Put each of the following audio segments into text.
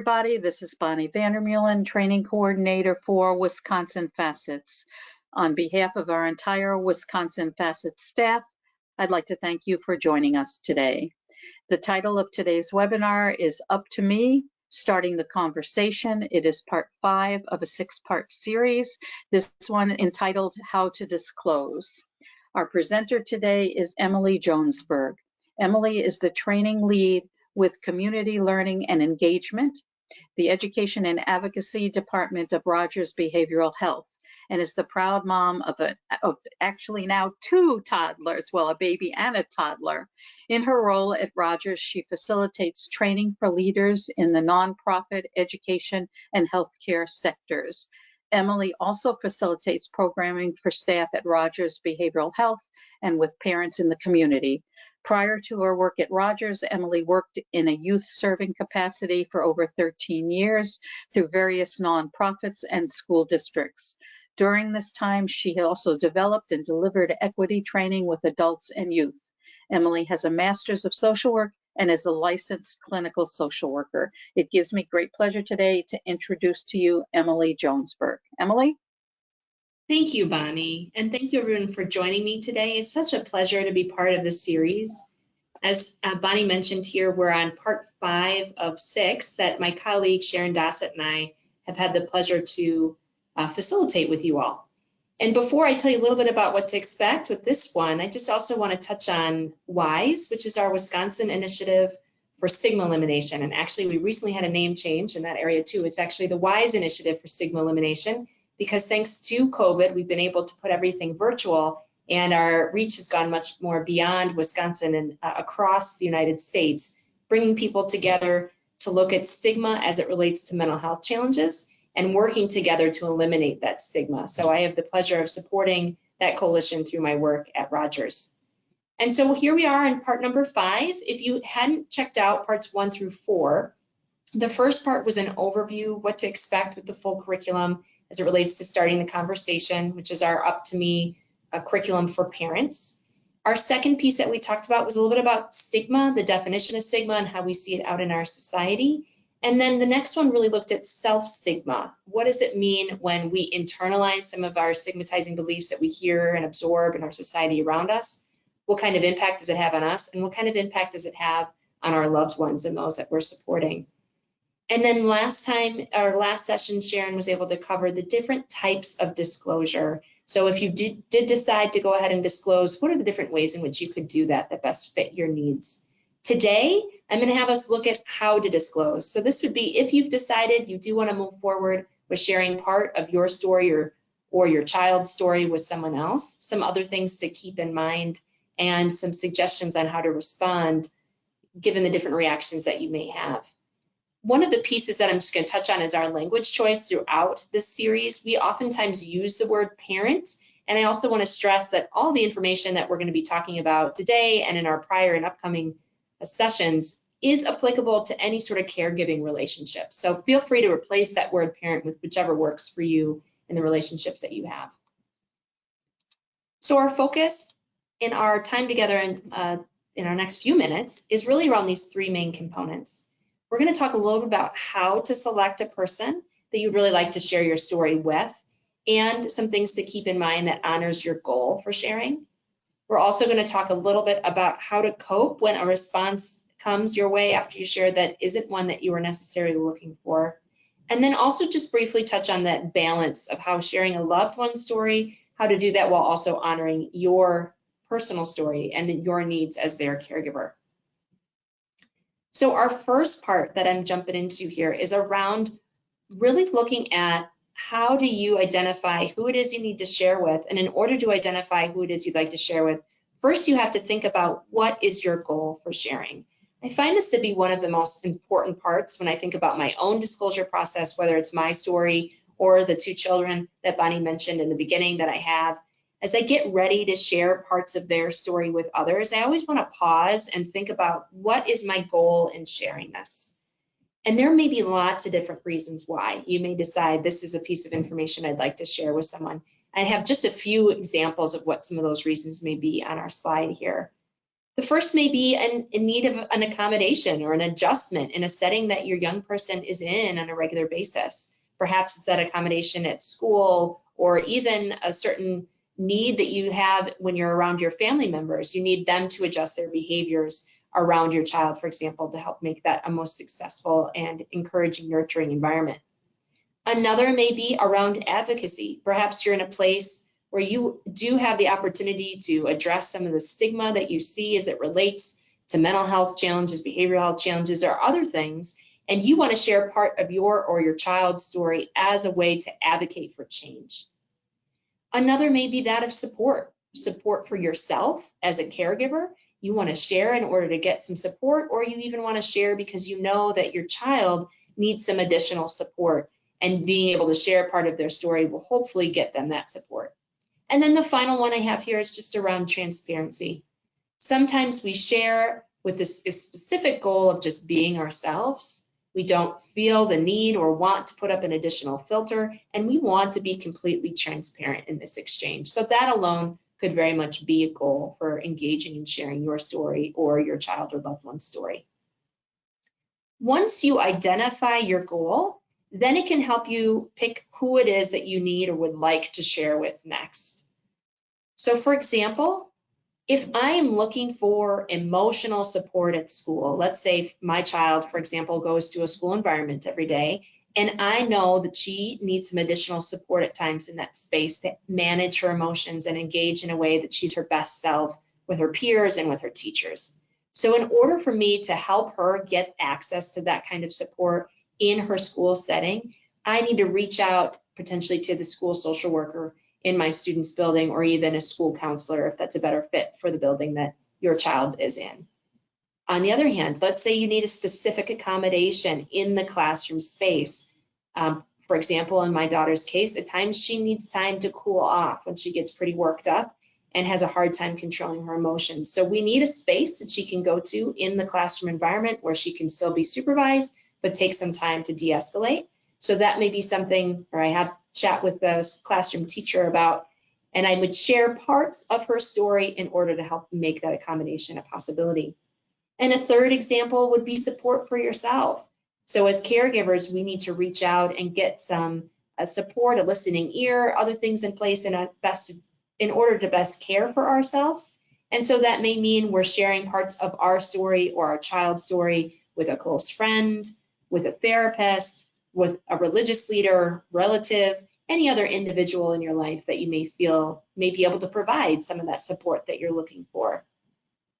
everybody. This is Bonnie Vandermeulen, Training Coordinator for Wisconsin Facets. On behalf of our entire Wisconsin Facets staff, I'd like to thank you for joining us today. The title of today's webinar is Up to Me, Starting the Conversation. It is part 5 of a 6-part series, this one entitled How to Disclose. Our presenter today is Emily Jonesberg. Emily is the training lead with Community Learning and Engagement, the Education and Advocacy Department of Rogers Behavioral Health, and is the proud mom of actually now 2 toddlers, well, a baby and a toddler. In her role at Rogers, she facilitates training for leaders in the nonprofit, education, and healthcare sectors. Emily also facilitates programming for staff at Rogers Behavioral Health and with parents in the community. Prior to her work at Rogers, Emily worked in a youth serving capacity for over 13 years through various nonprofits and school districts. During this time, she also developed and delivered equity training with adults and youth. Emily has a master's of social work and is a licensed clinical social worker. It gives me great pleasure today to introduce to you Emily Jonesberg. Emily? Thank you, Bonnie, and thank you everyone for joining me today. It's such a pleasure to be part of this series. As Bonnie mentioned here, we're on part 5 of 6 that my colleague Sharon Dossett and I have had the pleasure to facilitate with you all. And before I tell you a little bit about what to expect with this one, I just also want to touch on WISE, which is our Wisconsin Initiative for Stigma Elimination. And actually, we recently had a name change in that area too. It's actually the WISE Initiative for Stigma Elimination, because thanks to COVID, we've been able to put everything virtual, and our reach has gone much more beyond Wisconsin and across the United States, bringing people together to look at stigma as it relates to mental health challenges and working together to eliminate that stigma. So I have the pleasure of supporting that coalition through my work at Rogers. And so here we are in part number 5. If you hadn't checked out parts 1 through 4, the first part was an overview, what to expect with the full curriculum as it relates to starting the conversation, which is our Up to Me curriculum for parents. Our second piece that we talked about was a little bit about stigma, the definition of stigma and how we see it out in our society. And then the next one really looked at self-stigma. What does it mean when we internalize some of our stigmatizing beliefs that we hear and absorb in our society around us? What kind of impact does it have on us? And what kind of impact does it have on our loved ones and those that we're supporting? And then last time, our last session, Sharon was able to cover the different types of disclosure. So if you did decide to go ahead and disclose, what are the different ways in which you could do that best fit your needs? Today, I'm going to have us look at how to disclose. So this would be if you've decided you do want to move forward with sharing part of your story or your child's story with someone else, some other things to keep in mind, and some suggestions on how to respond given the different reactions that you may have. One of the pieces that I'm just going to touch on is our language choice throughout this series. We oftentimes use the word parent, and I also want to stress that all the information that we're going to be talking about today and in our prior and upcoming sessions is applicable to any sort of caregiving relationship. So feel free to replace that word parent with whichever works for you in the relationships that you have. So our focus in our time together in our next few minutes is really around these 3 main components. We're going to talk a little bit about how to select a person that you'd really like to share your story with, and some things to keep in mind that honors your goal for sharing. We're also going to talk a little bit about how to cope when a response comes your way after you share that isn't one that you were necessarily looking for. And then also just briefly touch on that balance of how sharing a loved one's story, how to do that while also honoring your personal story and your needs as their caregiver. So our first part that I'm jumping into here is around really looking at how do you identify who it is you need to share with. And in order to identify who it is you'd like to share with, first you have to think about what is your goal for sharing. I find this to be one of the most important parts when I think about my own disclosure process, whether it's my story or the 2 children that Bonnie mentioned in the beginning that I have. As I get ready to share parts of their story with others, I always want to pause and think about what is my goal in sharing this. And there may be lots of different reasons why. You may decide this is a piece of information I'd like to share with someone. I have just a few examples of what some of those reasons may be on our slide here. The first may be in need of an accommodation or an adjustment in a setting that your young person is in on a regular basis. Perhaps it's that accommodation at school, or even a certain need that you have when you're around your family members. You need them to adjust their behaviors around your child, for example, to help make that a most successful and encouraging, nurturing environment. Another may be around advocacy. Perhaps you're in a place where you do have the opportunity to address some of the stigma that you see as it relates to mental health challenges, behavioral health challenges, or other things, and you want to share part of your or your child's story as a way to advocate for change. Another may be that of support for yourself as a caregiver. You want to share in order to get some support, or you even want to share because you know that your child needs some additional support, and being able to share part of their story will hopefully get them that support. And then the final one I have here is just around transparency. Sometimes we share with a specific goal of just being ourselves. We don't feel the need or want to put up an additional filter, and we want to be completely transparent in this exchange. So that alone could very much be a goal for engaging and sharing your story or your child or loved one's story. Once you identify your goal, then it can help you pick who it is that you need or would like to share with next. So for example, if I am looking for emotional support at school, let's say my child, for example, goes to a school environment every day, and I know that she needs some additional support at times in that space to manage her emotions and engage in a way that she's her best self with her peers and with her teachers. So in order for me to help her get access to that kind of support in her school setting, I need to reach out potentially to the school social worker in my student's building, or even a school counselor if that's a better fit for the building that your child is in. On the other hand, let's say you need a specific accommodation in the classroom space. For example, in my daughter's case, at times she needs time to cool off when she gets pretty worked up and has a hard time controlling her emotions. So we need a space that she can go to in the classroom environment where she can still be supervised, but take some time to de-escalate. So that may be something, or I have chat with the classroom teacher about, and I would share parts of her story in order to help make that accommodation a possibility. And a third example would be support for yourself. So as caregivers, we need to reach out and get some support, a listening ear, other things in place in order to best care for ourselves. And so that may mean we're sharing parts of our story or our child's story with a close friend, with a therapist, with a religious leader, relative, any other individual in your life that you may feel may be able to provide some of that support that you're looking for.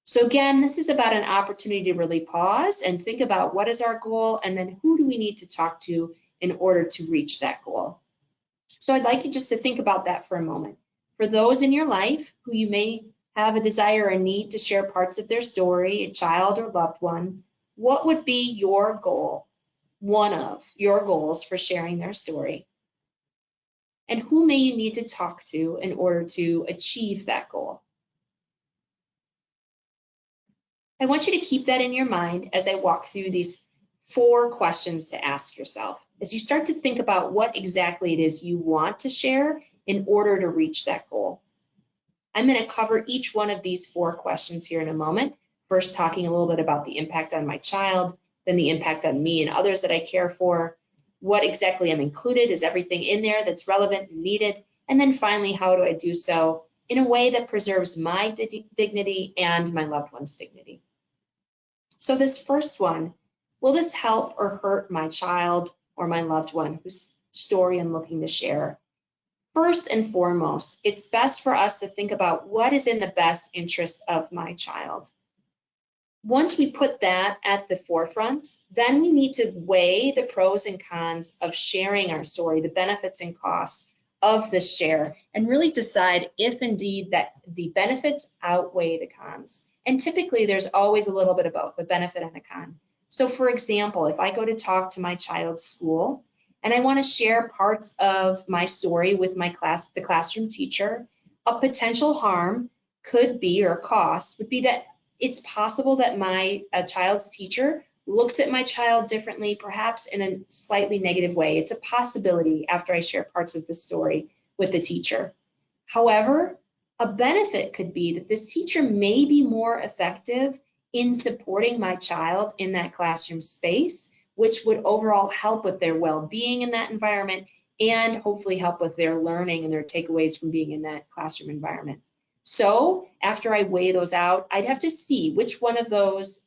So again, this is about an opportunity to really pause and think about what is our goal, and then who do we need to talk to in order to reach that goal. So I'd like you just to think about that for a moment. For those in your life who you may have a desire or need to share parts of their story, a child or loved one, what would be your goal? One of your goals for sharing their story? And who may you need to talk to in order to achieve that goal? I want you to keep that in your mind as I walk through these 4 questions to ask yourself as you start to think about what exactly it is you want to share in order to reach that goal. I'm going to cover each one of these 4 questions here in a moment. First, talking a little bit about the impact on my child, then the impact on me and others that I care for, what exactly I'm included, is everything in there that's relevant and needed, and then finally, how do I do so in a way that preserves my dignity and my loved one's dignity. So this first one, will this help or hurt my child or my loved one whose story I'm looking to share? First and foremost, it's best for us to think about what is in the best interest of my child. Once we put that at the forefront, then we need to weigh the pros and cons of sharing our story, the benefits and costs of the share, and really decide if indeed that the benefits outweigh the cons. And typically there's always a little bit of both, a benefit and a con. So for example, if I go to talk to my child's school and I want to share parts of my story with my the classroom teacher, a potential harm could be, or cost would be, that it's possible that my child's teacher looks at my child differently, perhaps in a slightly negative way. It's a possibility after I share parts of the story with the teacher. However, A benefit could be that this teacher may be more effective in supporting my child in that classroom space, which would overall help with their well-being in that environment and hopefully help with their learning and their takeaways from being in that classroom environment. So after I weigh those out, I'd have to see which one of those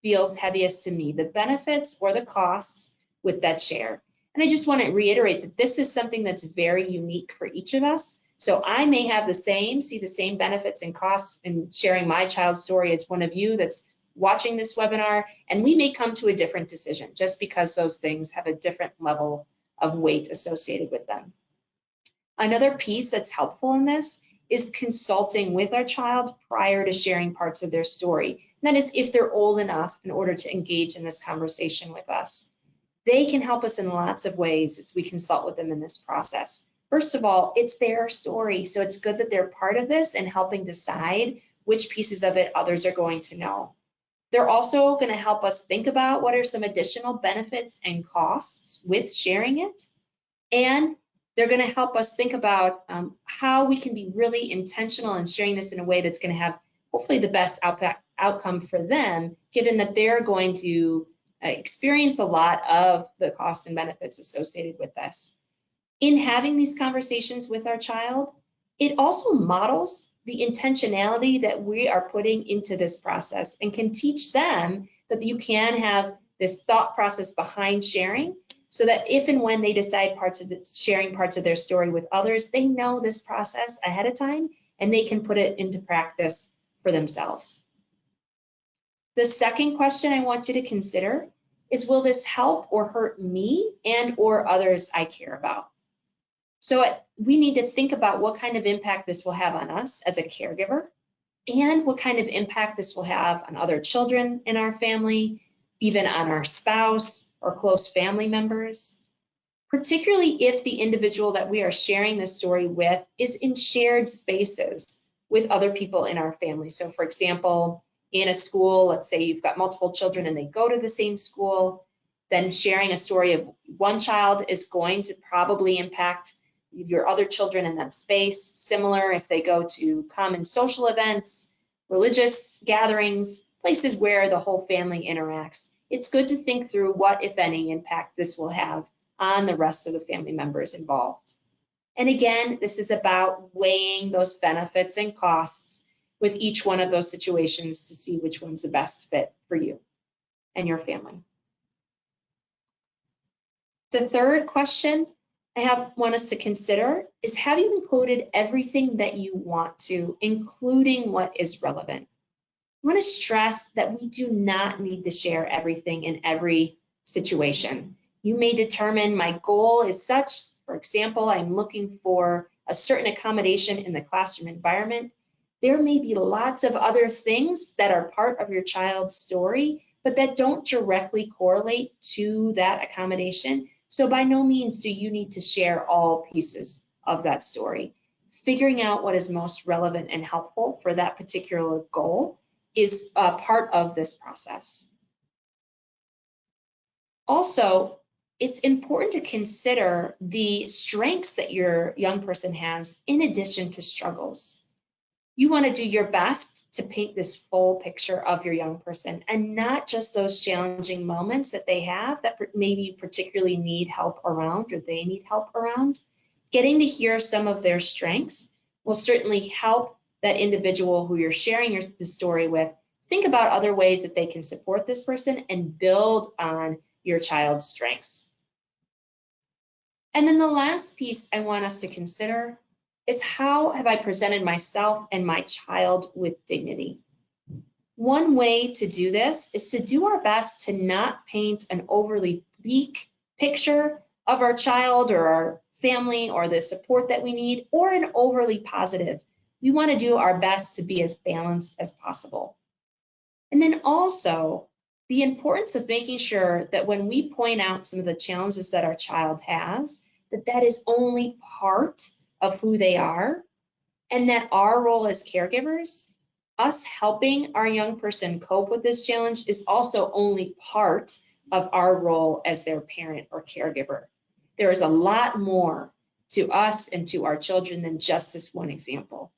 feels heaviest to me, the benefits or the costs with that share. And I just want to reiterate that this is something that's very unique for each of us. So I may have see the same benefits and costs in sharing my child's story as one of you that's watching this webinar, and we may come to a different decision just because those things have a different level of weight associated with them. Another piece that's helpful in this is consulting with our child prior to sharing parts of their story. And that is if they're old enough in order to engage in this conversation with us. They can help us in lots of ways as we consult with them in this process. First of all, it's their story, so it's good that they're part of this and helping decide which pieces of it others are going to know. They're also going to help us think about what are some additional benefits and costs with sharing it. And they're going to help us think about how we can be really intentional in sharing this in a way that's going to have hopefully the best outcome for them, given that they're going to experience a lot of the costs and benefits associated with this. In having these conversations with our child, it also models the intentionality that we are putting into this process and can teach them that you can have this thought process behind sharing, so that if and when they decide sharing parts of their story with others, they know this process ahead of time and they can put it into practice for themselves. The second question I want you to consider is, will this help or hurt me and or others I care about? So we need to think about what kind of impact this will have on us as a caregiver and what kind of impact this will have on other children in our family, even on our spouse or close family members, particularly if the individual that we are sharing this story with is in shared spaces with other people in our family. So for example, in a school, let's say you've got multiple children and they go to the same school, then sharing a story of one child is going to probably impact your other children in that space. Similar if they go to common social events, religious gatherings, places where the whole family interacts. It's good to think through what, if any, impact this will have on the rest of the family members involved. And again, this is about weighing those benefits and costs with each one of those situations to see which one's the best fit for you and your family. The third question I want us to consider is, have you included everything that you want to, including what is relevant? I want to stress that we do not need to share everything in every situation. You may determine my goal is such, for example, I'm looking for a certain accommodation in the classroom environment. There may be lots of other things that are part of your child's story, but that don't directly correlate to that accommodation. So by no means do you need to share all pieces of that story. Figuring out what is most relevant and helpful for that particular goal is part of this process. Also, it's important to consider the strengths that your young person has in addition to struggles. You want to do your best to paint this full picture of your young person and not just those challenging moments that they have that maybe you particularly need help around or they need help around. Getting to hear some of their strengths will certainly help that individual who you're sharing the story with think about other ways that they can support this person and build on your child's strengths. And then the last piece I want us to consider is, how have I presented myself and my child with dignity? One way to do this is to do our best to not paint an overly bleak picture of our child or our family or the support that we need, or an overly positive. We want to do our best to be as balanced as possible. And then also the importance of making sure that when we point out some of the challenges that our child has, that is only part of who they are, and that our role as caregivers, us helping our young person cope with this challenge, is also only part of our role as their parent or caregiver. There is a lot more to us and to our children than just this one example.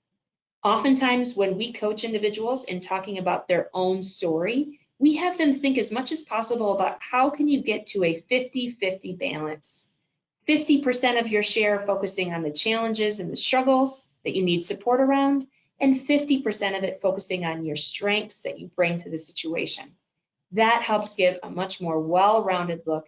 Oftentimes when we coach individuals in talking about their own story, we have them think as much as possible about how can you get to a 50-50 balance. 50% of your share focusing on the challenges and the struggles that you need support around, and 50% of it focusing on your strengths that you bring to the situation. That helps give a much more well-rounded look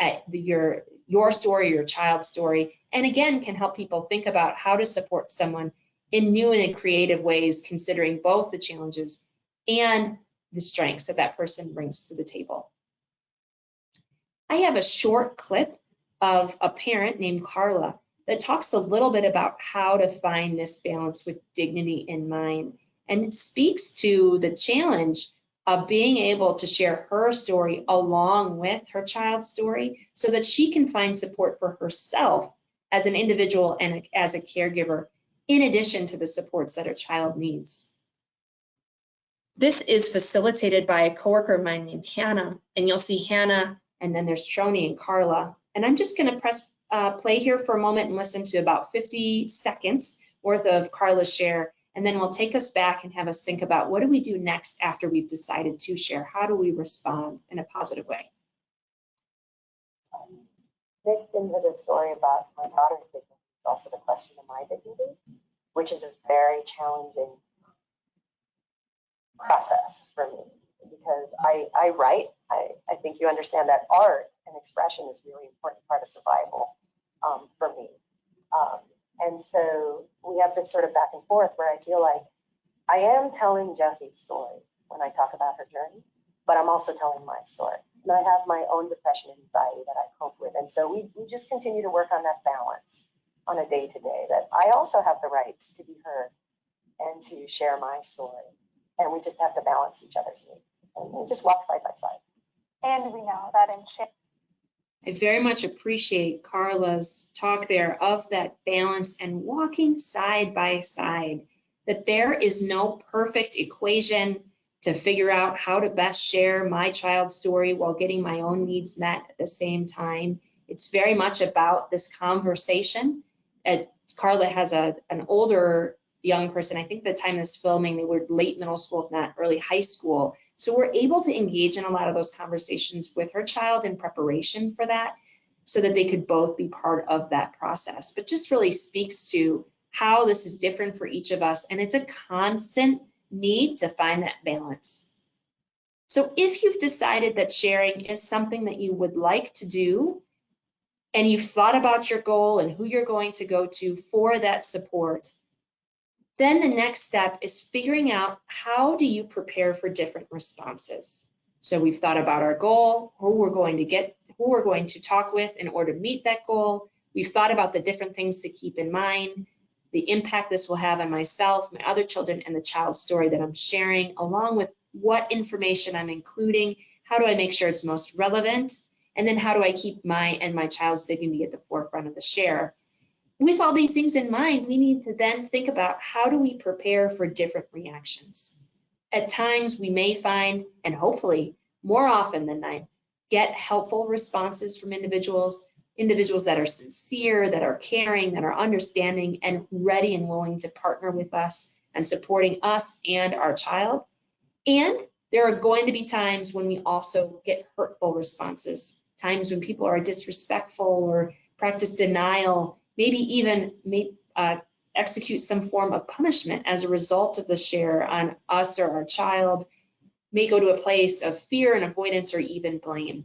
at your story, your child's story, and again, can help people think about how to support someone in new and creative ways, considering both the challenges and the strengths that that person brings to the table. I have a short clip of a parent named Carla that talks a little bit about how to find this balance with dignity in mind, and it speaks to the challenge of being able to share her story along with her child's story so that she can find support for herself as an individual and as a caregiver, in addition to the supports that her child needs. This is facilitated by a coworker of mine named Hannah, and you'll see Hannah, and then there's Troni and Carla. And I'm just gonna press play here for a moment and listen to about 50 seconds worth of Carla's share, and then we'll take us back and have us think about what do we do next after we've decided to share? How do we respond in a positive way? Mixed into the story about my daughter's dignity is also the question of my dignity, which is a very challenging process for me because I write. I think you understand that art and expression is a really important part of survival for me. And so we have this sort of back and forth where I feel like I am telling Jessie's story when I talk about her journey, but I'm also telling my story. And I have my own depression and anxiety that I cope with. And so we just continue to work on that balance on a day-to-day, that I also have the right to be heard and to share my story. And we just have to balance each other's needs. And we just walk side by side. And we know that in sharing. I very much appreciate Carla's talk there of that balance and walking side by side, that there is no perfect equation to figure out how to best share my child's story while getting my own needs met at the same time. It's very much about this conversation. Carla has an older young person. I think at the time of this filming, they were late middle school, if not early high school. So we're able to engage in a lot of those conversations with her child in preparation for that so that they could both be part of that process. But just really speaks to how this is different for each of us. And it's a constant need to find that balance. So if you've decided that sharing is something that you would like to do, and you've thought about your goal and who you're going to go to for that support, then the next step is figuring out how do you prepare for different responses. So we've thought about our goal, who we're going to talk with in order to meet that goal. We've thought about the different things to keep in mind, the impact this will have on myself, my other children, and the child's story that I'm sharing, along with what information I'm including, how do I make sure it's most relevant, and then how do I keep my and my child's dignity at the forefront of the share. With all these things in mind, we need to then think about how do we prepare for different reactions. At times we may find, and hopefully more often than not, get helpful responses from individuals that are sincere, that are caring, that are understanding and ready and willing to partner with us and supporting us and our child. And there are going to be times when we also get hurtful responses, times when people are disrespectful or practice denial, maybe even execute some form of punishment as a result of the share on us or our child, may go to a place of fear and avoidance or even blame.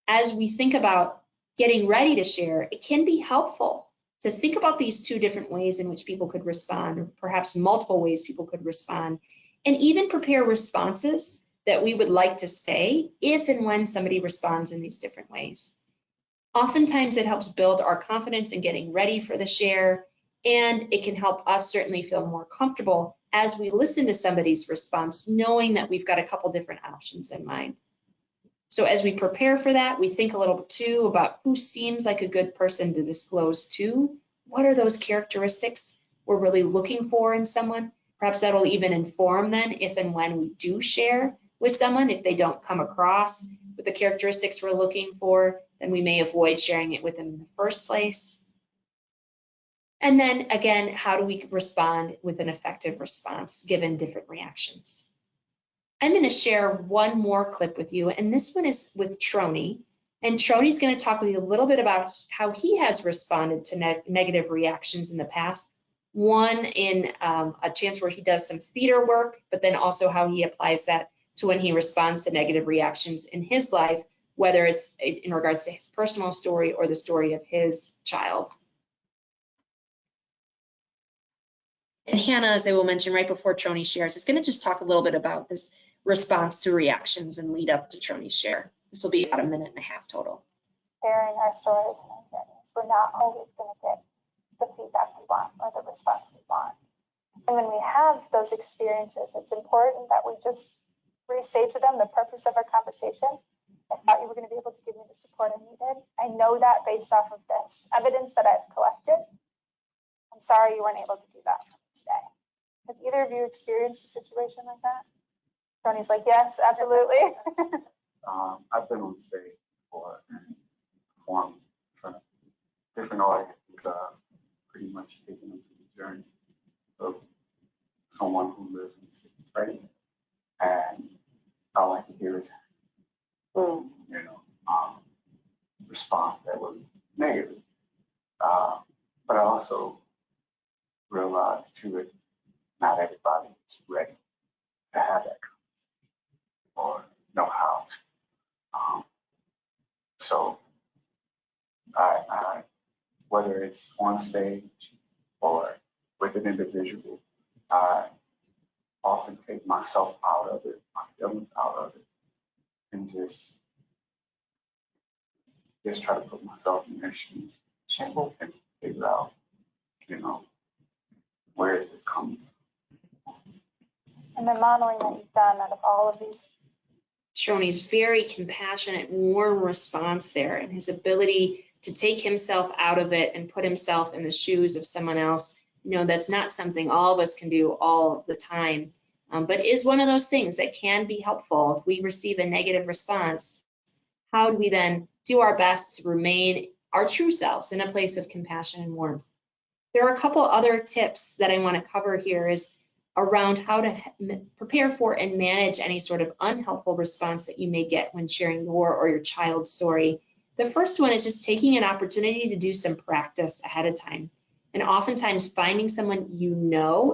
As we think about getting ready to share, it can be helpful to think about these two different ways in which people could respond, or perhaps multiple ways people could respond, and even prepare responses that we would like to say if and when somebody responds in these different ways. Oftentimes it helps build our confidence in getting ready for the share, and it can help us certainly feel more comfortable as we listen to somebody's response, knowing that we've got a couple different options in mind. So as we prepare for that, we think a little bit too about who seems like a good person to disclose to. What are those characteristics we're really looking for in someone? Perhaps that'll even inform then if and when we do share with someone. If they don't come across with the characteristics we're looking for, then we may avoid sharing it with them in the first place. And then again, how do we respond with an effective response given different reactions? I'm going to share one more clip with you, and this one is with Trony. And Trony's going to talk with you a little bit about how he has responded to negative reactions in the past. One in a chance where he does some theater work, but then also how he applies that to when he responds to negative reactions in his life, whether it's in regards to his personal story or the story of his child. And Hannah, as I will mention right before Trony shares, is going to just talk a little bit about this response to reactions and lead up to Trony's share. This will be about 1.5 minutes total. Sharing our stories and our journeys, we're not always going to get the feedback we want or the response we want. And when we have those experiences, it's important that we just re-say to them the purpose of our conversation. I thought you were going to be able to give me the support I needed. I know that based off of this evidence that I've collected. I'm sorry you weren't able to do that for me today. Have either of you experienced a situation like that? Tony's like, yes, absolutely. I've been on stage before and performed for different audiences, pretty much taking them through the journey of someone who lives in schizophrenia. And all I could hear is, response that was negative. But I also realized too that not everybody is ready to have that conversation or know how to. So I, whether it's on stage or with an individual, I often take myself out of it, my feelings out of it, and just try to put myself in their shoes and figure out, where is this coming from? And the modeling that you've done out of all of these. Trony's very compassionate, warm response there, and his ability to take himself out of it and put himself in the shoes of someone else. That's not something all of us can do all of the time, but is one of those things that can be helpful. If we receive a negative response, how do we then do our best to remain our true selves in a place of compassion and warmth? There are a couple other tips that I want to cover here is around how to prepare for and manage any sort of unhelpful response that you may get when sharing your or your child's story. The first one is just taking an opportunity to do some practice ahead of time. And oftentimes finding someone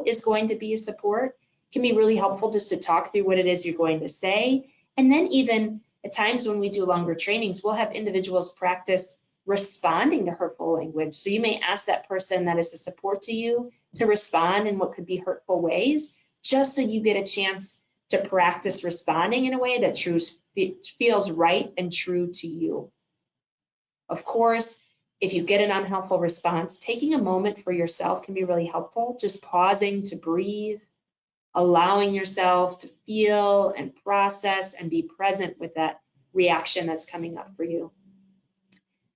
is going to be a support can be really helpful just to talk through what it is you're going to say. And then even at times when we do longer trainings, we'll have individuals practice responding to hurtful language. So you may ask that person that is a support to you to respond in what could be hurtful ways, just so you get a chance to practice responding in a way that feels right and true to you. Of course, if you get an unhelpful response, taking a moment for yourself can be really helpful. Just pausing to breathe, allowing yourself to feel and process and be present with that reaction that's coming up for you.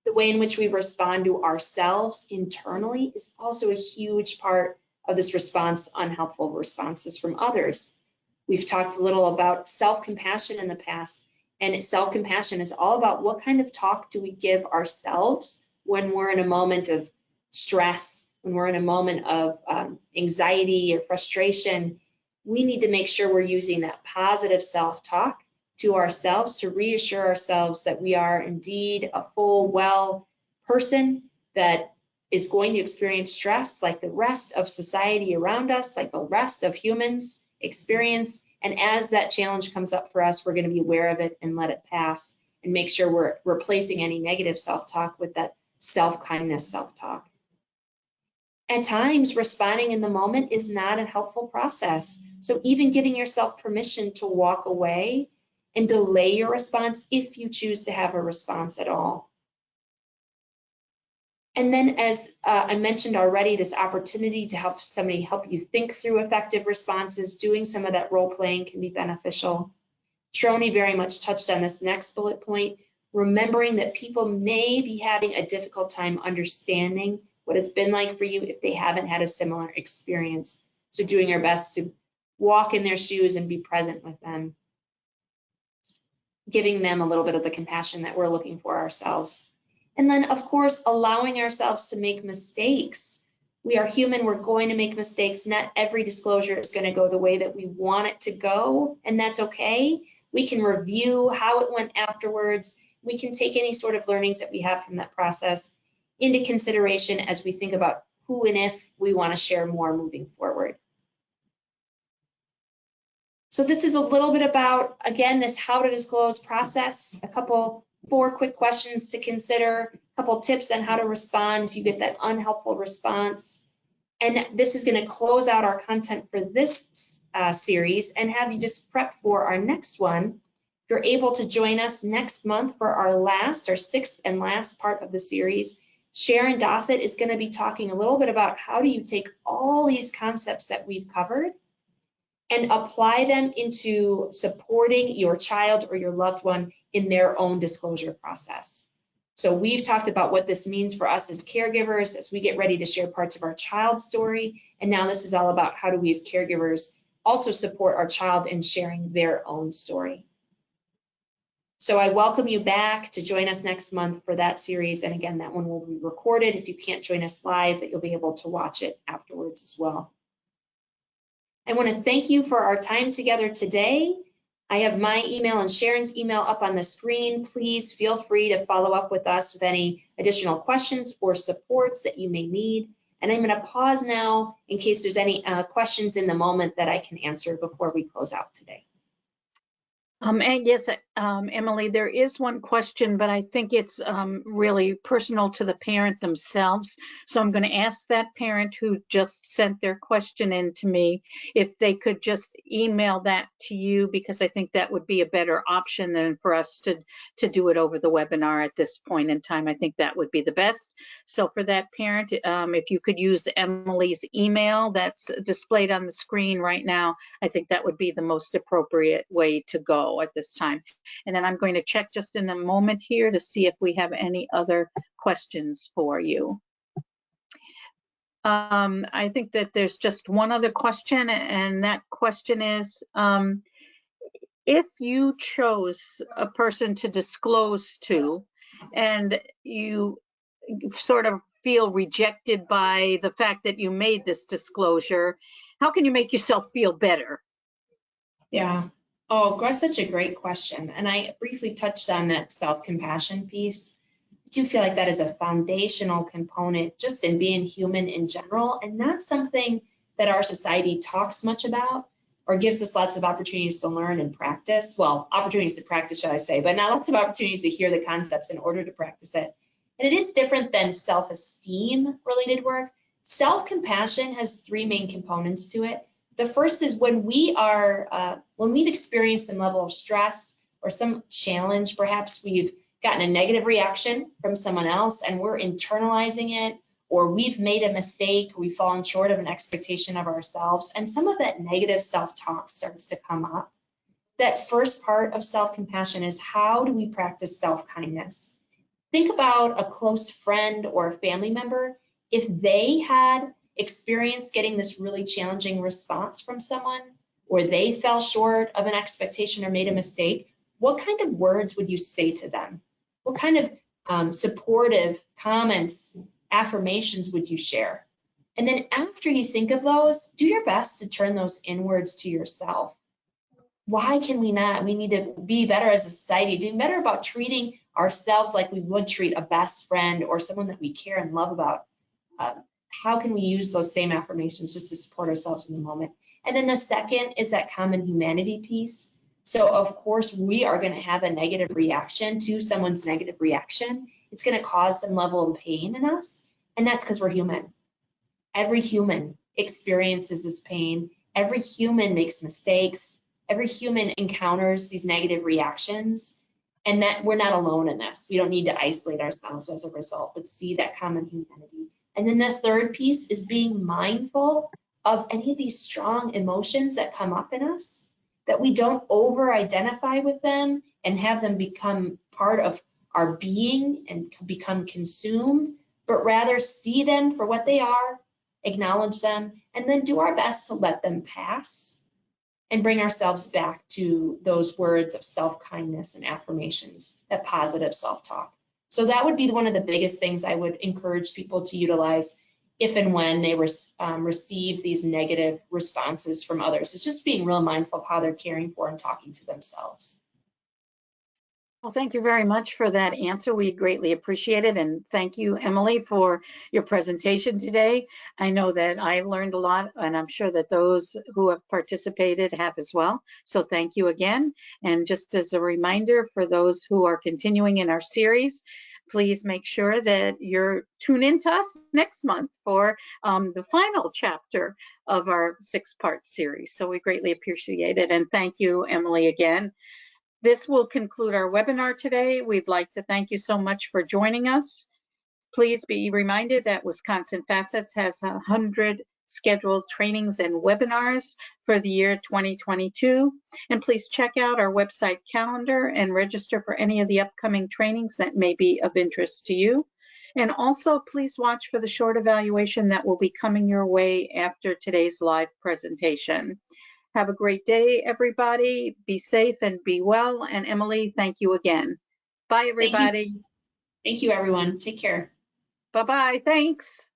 The way in which we respond to ourselves internally is also a huge part of this response to unhelpful responses from others. We've talked a little about self-compassion in the past, and self-compassion is all about what kind of talk do we give ourselves when we're in a moment of stress, when we're in a moment of anxiety or frustration. We need to make sure we're using that positive self-talk to ourselves to reassure ourselves that we are indeed a full, well person that is going to experience stress like the rest of society around us, like the rest of humans experience. And as that challenge comes up for us, we're going to be aware of it and let it pass and make sure we're replacing any negative self-talk with that self-kindness self-talk. At times, responding in the moment is not a helpful process. So even giving yourself permission to walk away and delay your response if you choose to have a response at all. And then, as I mentioned already, this opportunity to help somebody help you think through effective responses, doing some of that role playing can be beneficial. Trony very much touched on this next bullet point, remembering that people may be having a difficult time understanding what it's been like for you if they haven't had a similar experience. So doing our best to walk in their shoes and be present with them, giving them a little bit of the compassion that we're looking for ourselves. And then, of course, allowing ourselves to make mistakes. We are human, we're going to make mistakes. Not every disclosure is going to go the way that we want it to go, and that's okay. We can review how it went afterwards. We can take any sort of learnings that we have from that process into consideration as we think about who and if we want to share more moving forward. So this is a little bit about, again, this how to disclose process, four quick questions to consider, a couple tips on how to respond if you get that unhelpful response. And this is going to close out our content for this series and have you just prep for our next one. If you're able to join us next month for our sixth and last part of the series, Sharon Dossett is going to be talking a little bit about how do you take all these concepts that we've covered and apply them into supporting your child or your loved one in their own disclosure process. So we've talked about what this means for us as caregivers as we get ready to share parts of our child's story. And now this is all about how do we as caregivers also support our child in sharing their own story. So I welcome you back to join us next month for that series. And again, that one will be recorded. If you can't join us live, that you'll be able to watch it afterwards as well. I want to thank you for our time together today. I have my email and Sharon's email up on the screen. Please feel free to follow up with us with any additional questions or supports that you may need. And I'm going to pause now in case there's any questions in the moment that I can answer before we close out today. And yes, Emily, there is one question, but I think it's really personal to the parent themselves. So I'm going to ask that parent who just sent their question in to me if they could just email that to you, because I think that would be a better option than for us to do it over the webinar at this point in time. I think that would be the best. So for that parent, if you could use Emily's email that's displayed on the screen right now, I think that would be the most appropriate way to go at this time. And then I'm going to check just in a moment here to see if we have any other questions for you. I think that there's just one other question, and that question is, if you chose a person to disclose to and you sort of feel rejected by the fact that you made this disclosure, how can you make yourself feel better? Yeah. Oh, that's such a great question. And I briefly touched on that self-compassion piece. I do feel like that is a foundational component just in being human in general, and not something that our society talks much about or gives us lots of opportunities to learn and practice. Well, opportunities to practice, shall I say, but not lots of opportunities to hear the concepts in order to practice it. And it is different than self-esteem related work. Self-compassion has three main components to it. The first is when we've experienced some level of stress or some challenge, perhaps we've gotten a negative reaction from someone else and we're internalizing it, or we've made a mistake, we've fallen short of an expectation of ourselves, and some of that negative self-talk starts to come up. That first part of self-compassion is how do we practice self-kindness? Think about a close friend or a family member. If they had experienced getting this really challenging response from someone, or they fell short of an expectation or made a mistake, what kind of words would you say to them? What kind of supportive comments, affirmations would you share? And then after you think of those, do your best to turn those inwards to yourself. Why can we not? We need to be better as a society, doing better about treating ourselves like we would treat a best friend or someone that we care and love about. How can we use those same affirmations just to support ourselves in the moment? And then the second is that common humanity piece. So of course, we are going to have a negative reaction to someone's negative reaction. It's going to cause some level of pain in us. And that's because we're human. Every human experiences this pain. Every human makes mistakes. Every human encounters these negative reactions. And that we're not alone in this. We don't need to isolate ourselves as a result, but see that common humanity. And then the third piece is being mindful of any of these strong emotions that come up in us, that we don't over-identify with them and have them become part of our being and become consumed, but rather see them for what they are, acknowledge them, and then do our best to let them pass and bring ourselves back to those words of self-kindness and affirmations, that positive self-talk. So that would be one of the biggest things I would encourage people to utilize if and when they receive these negative responses from others. It's just being real mindful of how they're caring for and talking to themselves. Well, thank you very much for that answer. We greatly appreciate it. And thank you, Emily, for your presentation today. I know that I learned a lot, and I'm sure that those who have participated have as well. So thank you again. And just as a reminder for those who are continuing in our series, please make sure that you're tune in to us next month for the final chapter of our 6-part series. So we greatly appreciate it. And thank you, Emily, again. This will conclude our webinar today. We'd like to thank you so much for joining us. Please be reminded that Wisconsin Facets has 100 scheduled trainings and webinars for the year 2022. And please check out our website calendar and register for any of the upcoming trainings that may be of interest to you. And also, please watch for the short evaluation that will be coming your way after today's live presentation. Have a great day, everybody. Be safe and be well. And Emily, thank you again. Bye, everybody. Thank you, everyone. Take care. Bye-bye. Thanks.